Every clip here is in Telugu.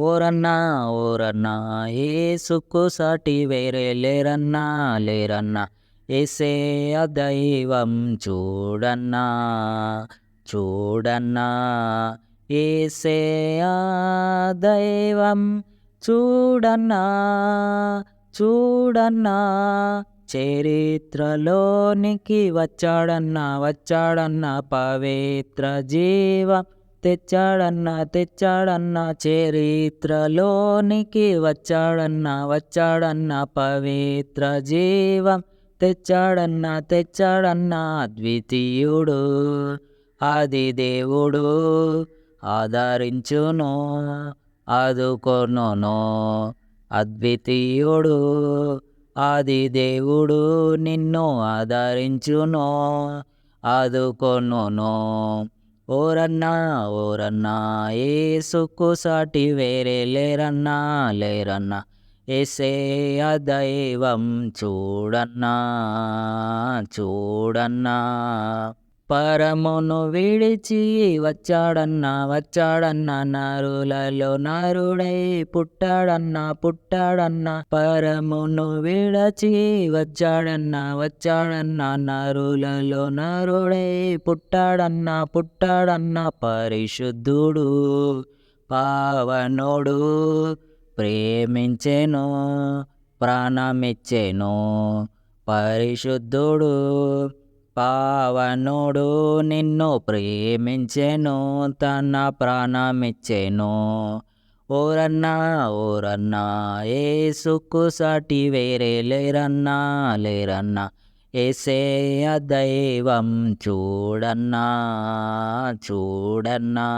ఓరన్నా ఓరన్నా యేసుకు సాటి వేరే లేరన్నా లేరన్నా యేసయ్య దైవం చూడన్నా చూడన్నా యేసయ్య దైవం చూడన్నా చూడన్నా చరిత్రలోనికి వచ్చాడన్నా పవిత్ర జీవం తెచ్చాడన్నా చరిత్రలోనికి వచ్చాడన్నా పవిత్ర జీవం తెచ్చాడన్నా అద్వితీయుడు ఆది దేవుడు ఆదరించును ఆదుకొనును అద్వితీయుడు ఆది దేవుడు నిన్ను ఆదరించును ఆదుకొనును ఓరన్నా ఓరన్నా యేసుకు సాటి వేరే లేరన్నా లేరన్నా యేసయ్య దైవం చూడన్నా చూడన్నా పరమును విడిచి వచ్చాడన్నా నరులలో నరుడై పుట్టాడన్నా పరమును విడచి వచ్చాడన్నా నరులలో నరుడై పుట్టాడన్నా పరిశుద్ధుడు పావనుడు ప్రేమించెను ప్రాణమిచ్చెను పరిశుద్ధుడు పావనుడు నిన్ను ప్రేమించెను తన ప్రాణమిచ్చెను ఓరన్నా ఓరన్నా యేసుకు సాటి వేరే లేరన్నా లేరన్నా యేసయ్య దైవం చూడన్నా చూడన్నా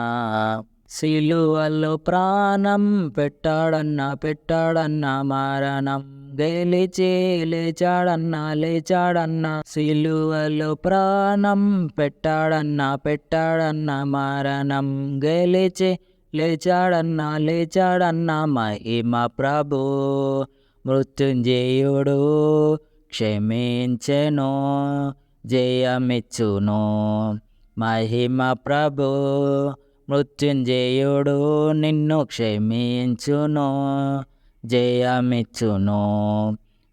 సిలువలో ప్రాణం పెట్టాడన్నా మరణం గెలిచి లేచాడన్నా సిలువలో ప్రాణం పెట్టాడన్నా మరణం గెలిచి లేచాడన్నా మహిమ ప్రభు మృత్యుంజయుడు క్షమించెను జయమిచ్చును మహిమ ప్రభు మృత్యుంజయుడు నిన్ను క్షమించును జయమిచ్చును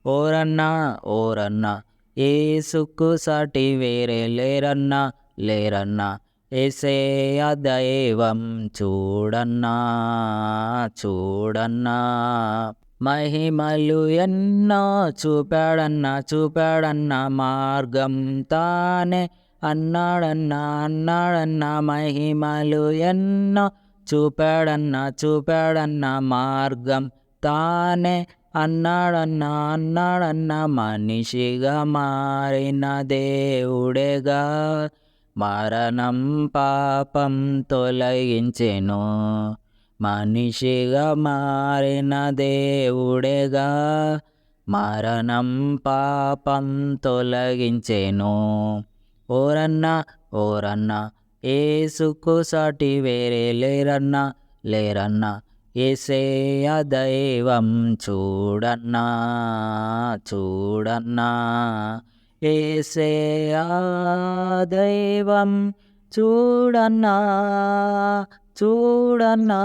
ఓరన్నా ఓరన్నా యేసుకు సాటి వేరే లేరన్నా లేరన్నా యేసయ్య దైవం చూడన్నా చూడన్నా మహిమలు ఎన్నో చూపాడన్నా మార్గం తానే అన్నాడన్నా మహిమలు ఎన్నో చూపాడన్నా మార్గం తానే అన్నాడన్నా మనిషిగా మారిన దేవుడేగా మరణం పాపం తొలగించెను మనిషిగా మారిన దేవుడేగా మరణం పాపం తొలగించెను ఓరన్నా ఓరన్నా యేసుకు సాటి వేరే లేరన్నా లేరన్నా యేసయ్య దైవం చూడన్నా చూడన్నా యేసయ్య దైవం చూడన్నా చూడన్నా